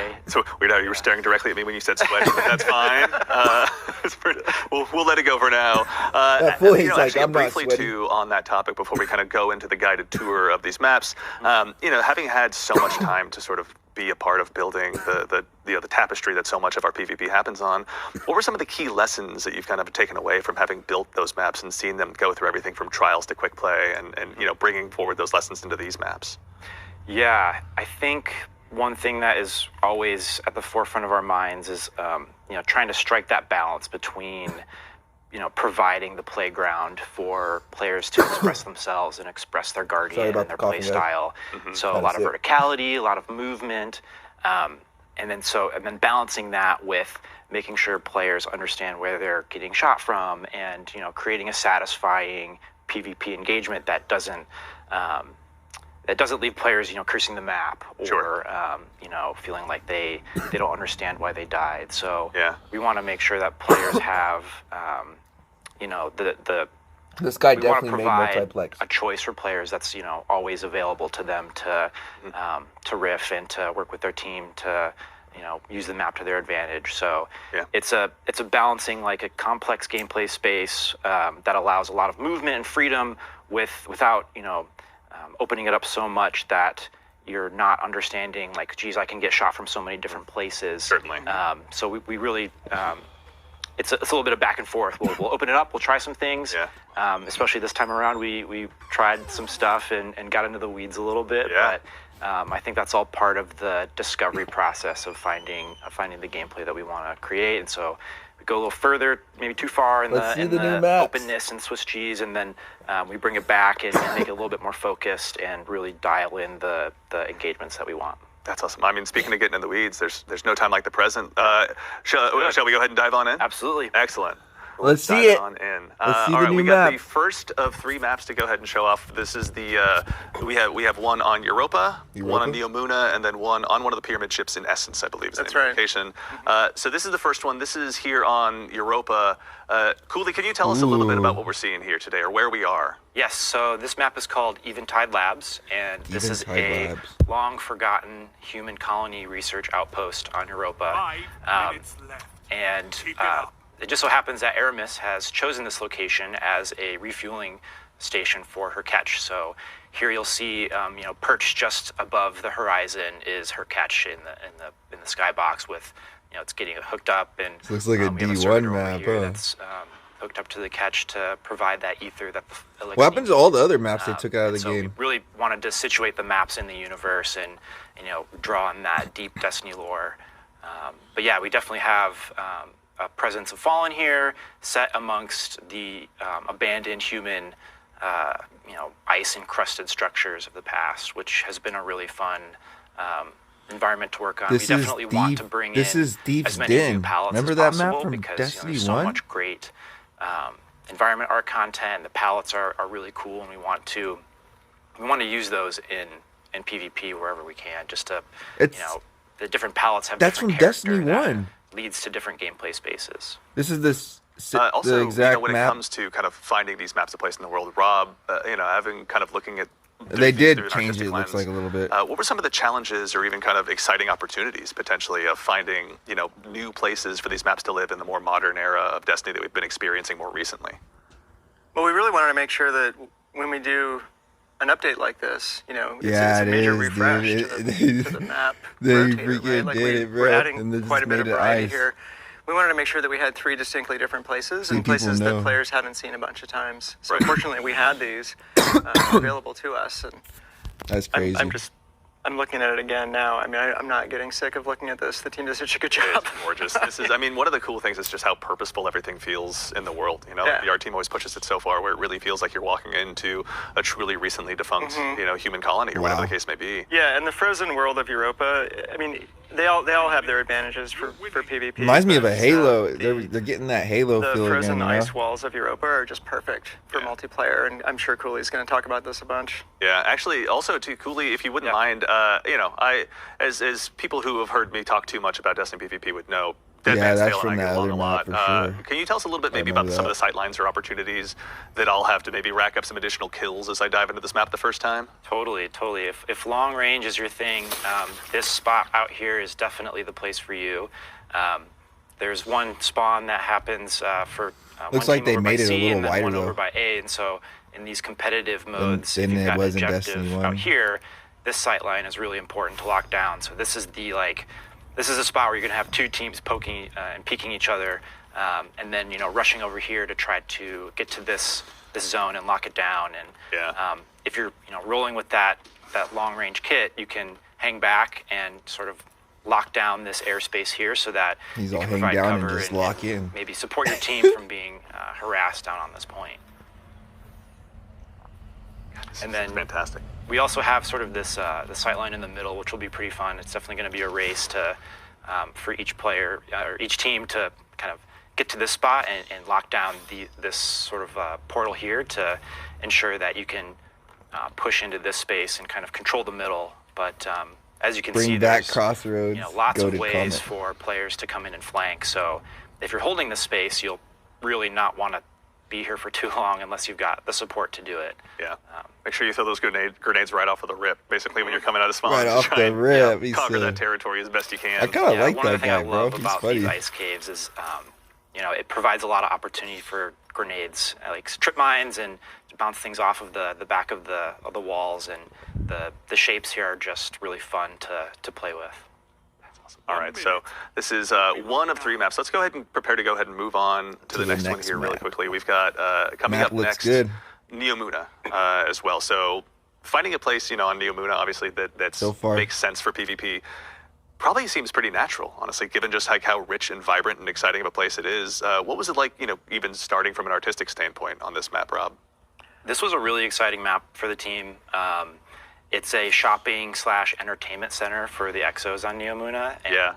play. So weird how you were staring directly at me when you said sweaty, but that's fine. We'll let it go for now. Fully's like, actually, I'm not briefly sweaty. too on that topic before we kind of go into the guided tour of these maps. Having had so much time to sort of be a part of building the tapestry that so much of our PvP happens on, what were some of the key lessons that you've kind of taken away from having built those maps and seen them go through everything from trials to quick play and bringing forward those lessons into these maps? Yeah, I think one thing that is always at the forefront of our minds is trying to strike that balance between providing the playground for players to express themselves and express their guardian and their play style. So a lot of verticality, a lot of movement, and then balancing that with making sure players understand where they're getting shot from, and creating a satisfying PvP engagement that doesn't leave players cursing the map or feeling like they don't understand why they died. So we want to make sure that players have This guy we want to definitely made provide multiplex. a choice for players that's always available to them to riff and to work with their team to use the map to their advantage. So it's a balancing like a complex gameplay space that allows a lot of movement and freedom without opening it up so much that you're not understanding like, geez, I can get shot from so many different places. Certainly. So we really it's a little bit of back and forth. We'll open it up. We'll try some things. Especially this time around, we tried some stuff and got into the weeds a little bit. But I think that's all part of the discovery process of finding the gameplay that we want to create. And so we go a little further, maybe too far in the openness and Swiss cheese, and then we bring it back and make it a little bit more focused and really dial in the engagements that we want. That's awesome. I mean, speaking of getting in the weeds, there's no time like the present. Shall we go ahead and dive on in? Absolutely. Excellent. Let's see it. On in. Let's see all the right, new we got map. the first of 3 maps to go ahead and show off. This is the we have one on Europa, one on Neomuna, and then one on one of the pyramid ships in Essence, I believe is the name of the location. So this is the first one. This is here on Europa. Cooley, can you tell us a little bit about what we're seeing here today, or where we are? Yes, so this map is called Eventide Labs, and this is a long-forgotten human colony research outpost on Europa. 5 minutes left. And it just so happens that Aramis has chosen this location as a refueling station for her catch. So here you'll see, perched just above the horizon is her catch in the skybox with, it's getting hooked up, and looks like a we have D1 circuit over map, here huh? That's hooked up to the catch to provide that ether that the What happened to all the other maps they took out of the so game? we really wanted to situate the maps in the universe and draw on that deep Destiny lore. But yeah, we definitely have a presence of Fallen here, set amongst the abandoned human, ice-encrusted structures of the past, which has been a really fun environment to work on. We definitely want to bring in as many new palettes Remember as that possible map from because Destiny there's so 1? much great environment art content. The palettes are really cool, and we want to use those in PvP wherever we can, just to the different palettes have That's different from Destiny character that 1. leads to different gameplay spaces. This is the Also, exact when map. it comes to kind of finding these maps of place in the world, Rob, having kind of looking at They did through an change it, artistic looks like, a little bit. What were some of the challenges or even kind of exciting opportunities potentially of finding, new places for these maps to live in the more modern era of Destiny that we've been experiencing more recently? Well, we really wanted to make sure that when we do an update like this, it's Yeah, a it major is, refresh dude. to the map. They rotator, freaking right? did it, we're bro. adding And they quite a just bit of made it variety ice. here. We wanted to make sure that we had 3 distinctly different places and people places know. that players hadn't seen a bunch of times. So fortunately, we had these available to us. And That's crazy. I'm looking at it again now. I mean, I'm not getting sick of looking at this. The team does such a good job. It's gorgeous. This is, one of the cool things is just how purposeful everything feels in the world. The art team always pushes it so far where it really feels like you're walking into a truly recently defunct, human colony or whatever the case may be. Yeah, and the frozen world of Europa, they all have their advantages for PvP. Reminds me of a Halo. They're getting that Halo The feel frozen again. ice walls of Europa are just perfect for multiplayer, and I'm sure Cooley's going to talk about this a bunch. Yeah, actually, also too, Cooley, if you wouldn't mind, as people who have heard me talk too much about Destiny PvP would know, Dead Yeah, Man's that's Tale from and I that get along other a map lot. for sure. Can you tell us a little bit maybe remember about some of that. the sight lines or opportunities that I'll have to maybe rack up some additional kills as I dive into this map the first time? Totally. If long range is your thing, this spot out here is definitely the place for you. There's one spawn that happens for Looks one like team they over by made it a C little and then wider, one over though. by A, and so in these competitive modes, than if you've it got an was in objective Destiny 1. out here, this sight line is really important to lock down. So this is a spot where you're gonna have two teams poking and peeking each other, and then rushing over here to try to get to this zone and lock it down. And if you're rolling with that long range kit, you can hang back and sort of lock down this airspace here so that He's you all can hang provide down and cover just lock in. maybe support your team from being harassed down on this point. And then Fantastic. we also have sort of this the sight line in the middle, which will be pretty fun. It's definitely going to be a race to for each player or each team to kind of get to this spot and lock down this sort of portal here to ensure that you can push into this space and kind of control the middle. But as you can see, Bring back there's Crossroads. lots of goated ways comment. for players to come in and flank. So if you're holding the space, you'll really not want to be here for too long unless you've got the support to do it. Yeah. Make sure you throw those grenades right off of the rip, basically, when you're coming out of spawn. Right to off try the and, rip, he conquer said. that territory as best you can. I kind of like one that of the things guy, I bro. love He's about funny. these ice caves is, it provides a lot of opportunity for grenades, like trip mines, and to bounce things off of the back of the walls. And the shapes here are just really fun to play with. All right, so this is one of 3 maps. Let's go ahead and prepare to go ahead and move on to the next one here really map. quickly. We've got coming Map up looks next, good. Neomuna as well. So finding a place, on Neomuna, obviously that So far. makes sense for PvP. Probably seems pretty natural, honestly, given just like how rich and vibrant and exciting of a place it is. What was it like, even starting from an artistic standpoint on this map, Rob? This was a really exciting map for the team. It's a shopping/entertainment center for the Exos on Neomuna. And, Yeah.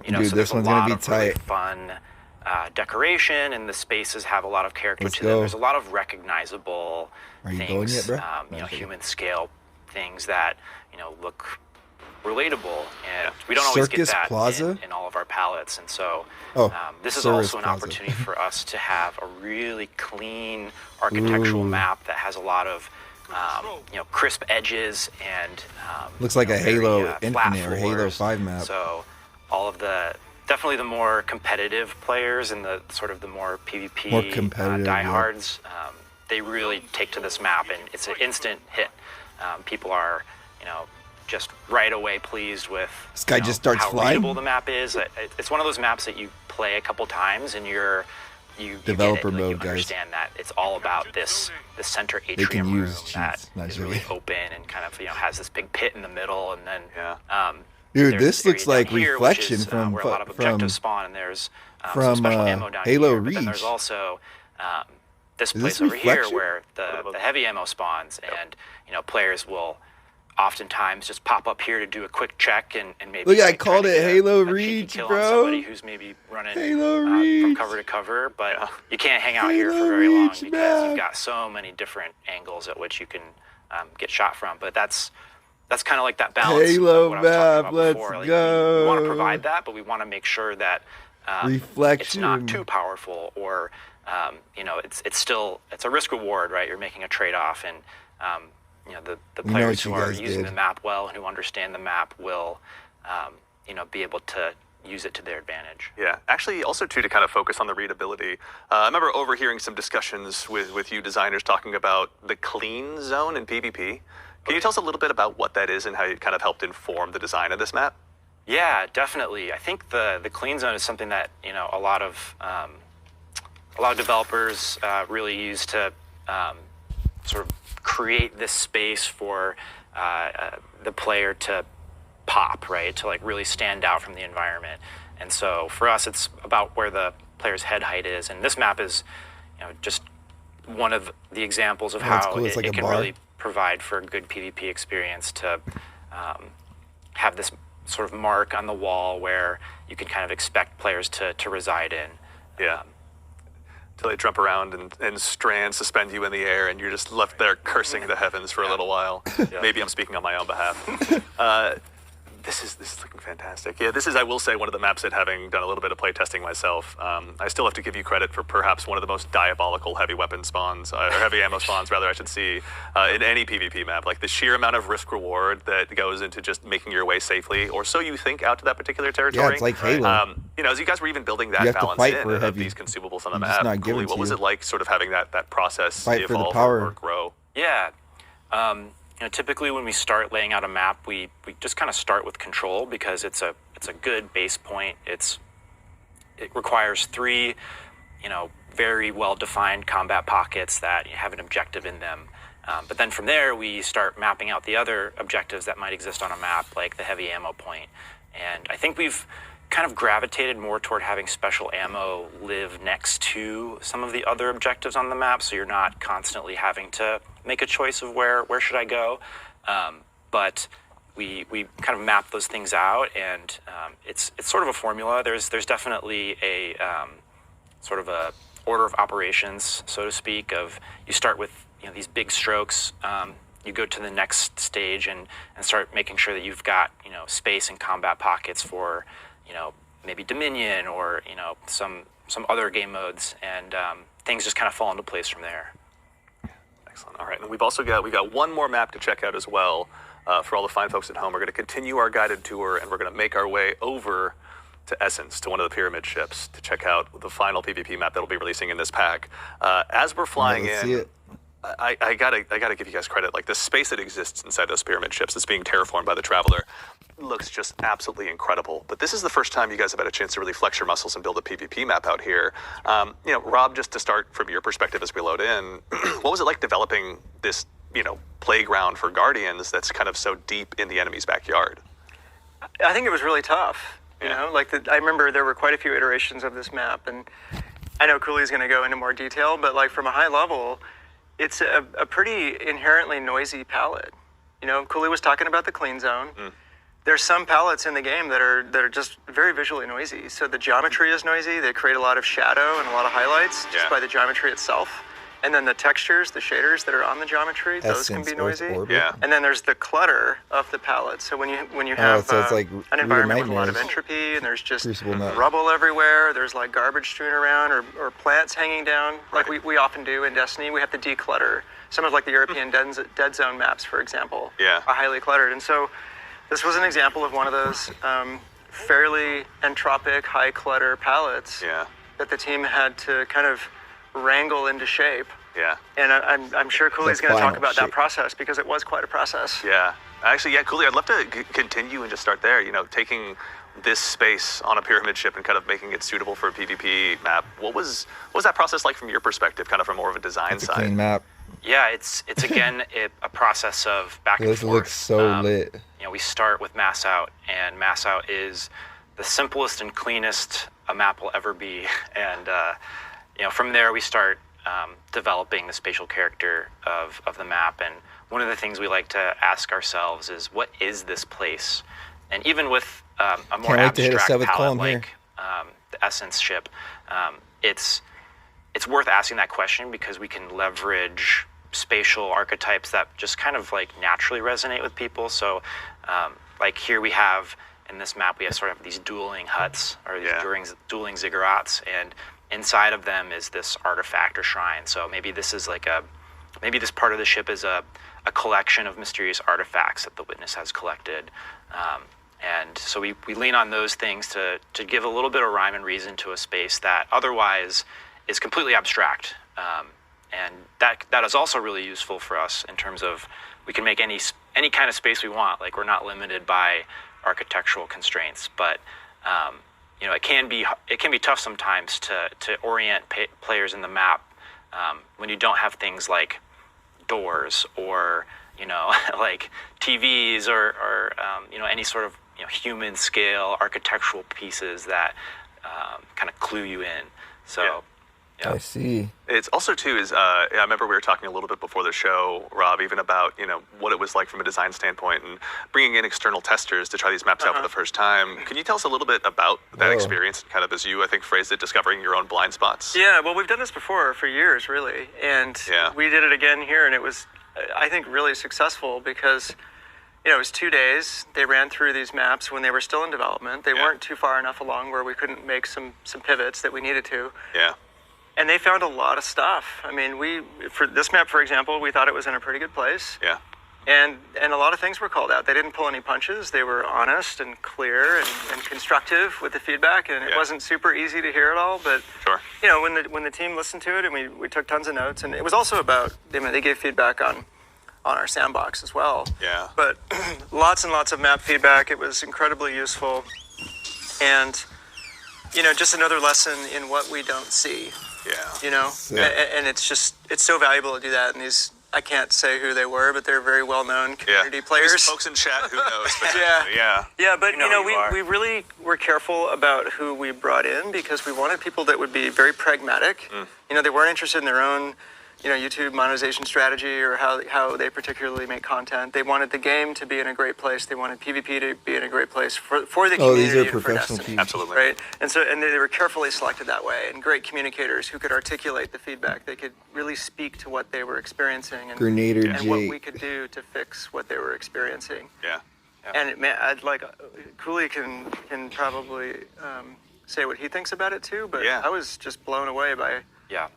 Dude, so this there's a one's gonna lot be of really tight. fun decoration, and the spaces have a lot of character Let's to them. go. There's a lot of recognizable Are you things, going yet, bro? human scale things that look relatable, and we don't always Circus get that Plaza? in all of our palettes. And so Oh, this is Circus also an Plaza. opportunity for us to have a really clean architectural Ooh. map that has a lot of crisp edges and Looks like a very, Halo flat Infinite or Halo floors. 5 map. So all of definitely the more competitive players and the sort of the more PvP More competitive, yeah. diehards, they really take to this map, and it's an instant hit. People are, just right away pleased with This guy just starts how flying? readable the map is. It's one of those maps that you play a couple times and you Developer get it, mode, you guys. understand that it's all about the center can atrium room use that cheats, not is really. really open and kind of has this big pit in the middle, and then Dude, there's this area looks down like here, reflection which is, from where a lot of from objectives spawn, and there's some special ammo down Halo here. But then there's Reach. also this Is place this over here reflection? where the heavy ammo spawns, and players will oftentimes just pop up here to do a quick check and maybe Look, I try called to it get Halo a cheeky Reach, kill bro. on somebody who's maybe running Halo from Reach. cover to cover, but you can't hang out here for very long because you've got so many different angles at which you can get shot from. But that's kind of like that balance. Halo of what I was talking map, about let's before. Like, go. We want to provide that, but we want to make sure that it's Reflection. not too powerful, or it's a risk reward, right? You're making a trade off, and the We know players what who you are guys using did. the map well and who understand the map will be able to use it to their advantage. Yeah, actually, also too, to kind of focus on the readability. I remember overhearing some discussions with you designers talking about the clean zone in PvP. Can you tell us a little bit about what that is and how it kind of helped inform the design of this map? Yeah, definitely. I think the clean zone is something that a lot of developers really use to sort of create this space for the player to pop, right? To like really stand out from the environment. And so for us, it's about where the player's head height is. And this map is, just one of the examples of that's how cool. It's it like a can bar. really provide for a good PvP experience to have this sort of mark on the wall where you can kind of expect players to reside in. Yeah. Till they jump around and strands suspend you in the air, and you're just left there cursing the heavens for a little while. Maybe I'm speaking on my own behalf. This is looking fantastic. Yeah, this is, I will say, one of the maps that, having done a little bit of play testing myself, I still have to give you credit for perhaps one of the most diabolical heavy weapon spawns, or heavy ammo spawns, rather, I should see, in any PvP map. Like the sheer amount of risk reward that goes into just making your way safely, or so you think, out to that particular territory. Yeah, it's like Halo. You know, as you guys were even building that You have to balance fight in for of heavy. these consumables on the It's just map, not given Cooley, to what was you. it like, sort of having that process Fight for the evolve power. or grow? Yeah. Typically when we start laying out a map, we just kind of start with control because it's a good base point. It requires 3, very well-defined combat pockets that have an objective in them. But then from there, we start mapping out the other objectives that might exist on a map, like the heavy ammo point. And I think we've kind of gravitated more toward having special ammo live next to some of the other objectives on the map, so you're not constantly having to make a choice of where should I go. But we kind of map those things out, and it's sort of a formula. There's definitely a sort of a order of operations, so to speak, of you start with these big strokes. You go to the next stage and start making sure that you've got space and combat pockets for maybe Dominion or some other game modes, and things just kind of fall into place from there. Excellent. All right, and we got one more map to check out as well. For all the fine folks at home, we're going to continue our guided tour, and we're going to make our way over to Essence, to one of the pyramid ships, to check out the final PvP map that'll be releasing in this pack. As we're flying let's see in, it. I gotta give you guys credit. Like the space that exists inside those pyramid ships that's being terraformed by the Traveler looks just absolutely incredible. But this is the first time you guys have had a chance to really flex your muscles and build a PvP map out here. Rob, just to start from your perspective as we load in, what was it like developing this, playground for Guardians that's kind of so deep in the enemy's backyard? I think it was really tough. I remember there were quite a few iterations of this map, and I know Cooley's going to go into more detail, but like from a high level, it's a pretty inherently noisy palette. Cooley was talking about the clean zone. There's some palettes in the game that are just very visually noisy. So the geometry is noisy. They create a lot of shadow and a lot of highlights just by the geometry itself. And then the textures, the shaders that are on the geometry, those can be noisy. Yeah. And then there's the clutter of the palette. So when you have so it's like an environment with a lot of nightmares. entropy, and there's just Crucible nut. rubble everywhere, there's like garbage strewn around or plants hanging down, like we often do in Destiny, we have to declutter. Some of like the European Dead Zone maps, for example, are highly cluttered. And so this was an example of one of those fairly entropic, high clutter palettes that the team had to kind of wrangle into shape. Yeah. And I'm sure Cooley's going to talk about that process because it was quite a process. Yeah. Actually, Cooley, I'd love to continue and just start there. Taking this space on a pyramid ship and kind of making it suitable for a PvP map. What was that process like from your perspective, kind of from more of a design It's a side? clean map. Yeah, it's again a process of back and This forth. looks so lit. We start with mass out, and mass out is the simplest and cleanest a map will ever be. And from there we start developing the spatial character of the map. And one of the things we like to ask ourselves is, what is this place? And even with a more Can't wait to hit a abstract seventh palette column here. like the Essence ship, it's worth asking that question because we can leverage spatial archetypes that just kind of like naturally resonate with people. So like here we have, in this map, we have sort of these dueling huts, or these dueling ziggurats, and inside of them is this artifact or shrine. So maybe this is maybe this part of the ship is a collection of mysterious artifacts that the witness has collected. And so we lean on those things to give a little bit of rhyme and reason to a space that otherwise is completely abstract. And that is also really useful for us in terms of we can make any kind of space we want. Like, we're not limited by architectural constraints, but it can be tough sometimes to orient players in the map when you don't have things like doors or like TVs or any sort of human scale architectural pieces that kind of clue you in. So. Yeah. I see. It's also, too, I remember we were talking a little bit before the show, Rob, even about, what it was like from a design standpoint and bringing in external testers to try these maps out for the first time. Can you tell us a little bit about that experience, kind of as you, I think, phrased it, discovering your own blind spots? Yeah, well, we've done this before for years, really. And we did it again here, and it was, I think, really successful because, it was 2 days. They ran through these maps when they were still in development. They weren't too far enough along where we couldn't make some pivots that we needed to. Yeah. And they found a lot of stuff. I mean, for this map, for example, we thought it was in a pretty good place. Yeah. And a lot of things were called out. They didn't pull any punches. They were honest and clear and constructive with the feedback. And it wasn't super easy to hear it all, but Sure. when the team listened to it, and we took tons of notes, and it was also about, they gave feedback on our sandbox as well. Yeah. But lots and lots of map feedback. It was incredibly useful, and just another lesson in what we don't see. Yeah. And it's so valuable to do that. And these, I can't say who they were, but they're very well-known community players. Maybe some folks in chat, who knows? But Yeah, but we we really were careful about who we brought in because we wanted people that would be very pragmatic. They weren't interested in their own YouTube monetization strategy or how they particularly make content. They wanted the game to be in a great place. They wanted PvP to be in a great place for the community. Oh, these are and for professional Destiny. PvP. Absolutely. Right? And they were carefully selected that way, and great communicators who could articulate the feedback. They could really speak to what they were experiencing and what we could do to fix what they were experiencing. Yeah. And I'd like Cooley can probably say what he thinks about it too, but I was just blown away by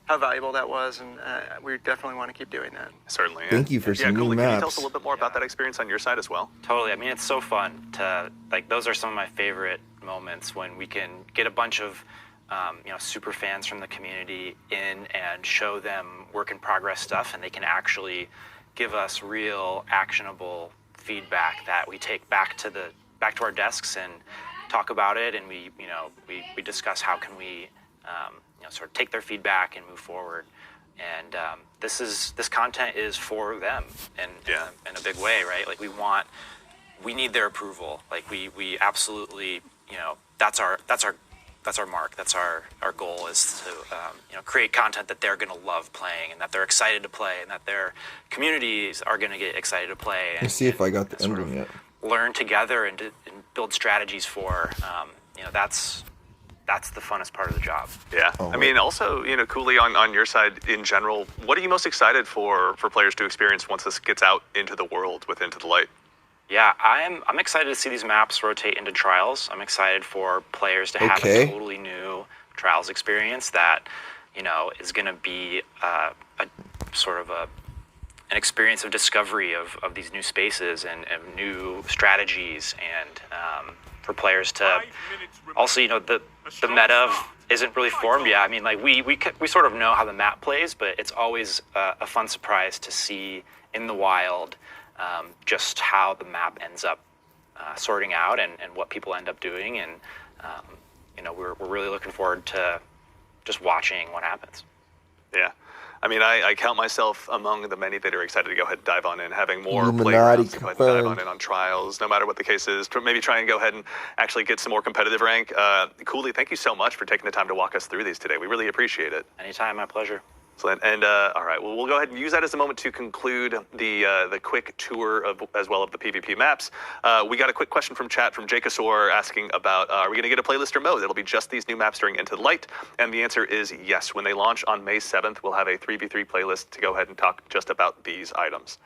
how valuable that was, and we definitely want to keep doing that. Certainly. Thank you for some new Cooley, maps. Can you tell us a little bit more about that experience on your side as well? Totally. I mean, it's so fun to, those are some of my favorite moments when we can get a bunch of, super fans from the community in and show them work in progress stuff, and they can actually give us real actionable feedback that we take back to our desks and talk about it, and we discuss how can we sort of take their feedback and move forward. And this content is for them in a big way, right? Like we need their approval. Like we absolutely, that's our mark. That's our goal is to create content that they're going to love playing and that they're excited to play and that their communities are going to get excited to play. And, Let's see if I got the emblem yet. Learn together and build strategies for. That's the funnest part of the job. Yeah. I mean, also, Cooley, on your side in general, what are you most excited for players to experience once this gets out into the world with Into the Light? Yeah, I'm excited to see these maps rotate into trials. I'm excited for players to have a totally new trials experience that, is going to be a sort of an experience of discovery of these new spaces and new strategies, and for players to also, the meta isn't really formed yet. I mean, we sort of know how the map plays, but it's always a fun surprise to see in the wild just how the map ends up sorting out and what people end up doing, and we're really looking forward to just watching what happens. Yeah. I mean, I count myself among the many that are excited to go ahead and dive on in, having more Illuminati playgrounds to go ahead and dive on in on trials, no matter what the case is. Maybe try and go ahead and actually get some more competitive rank. Cooley, thank you so much for taking the time to walk us through these today. We really appreciate it. Anytime, my pleasure. Excellent. And all right, well, we'll go ahead and use that as a moment to conclude the quick tour as well of the PvP maps. We got a quick question from chat from Jakesaur asking about, are we going to get a playlist or mode? It'll be just these new maps during Into the Light. And the answer is yes. When they launch on May 7th, we'll have a 3v3 playlist to go ahead and talk just about these items.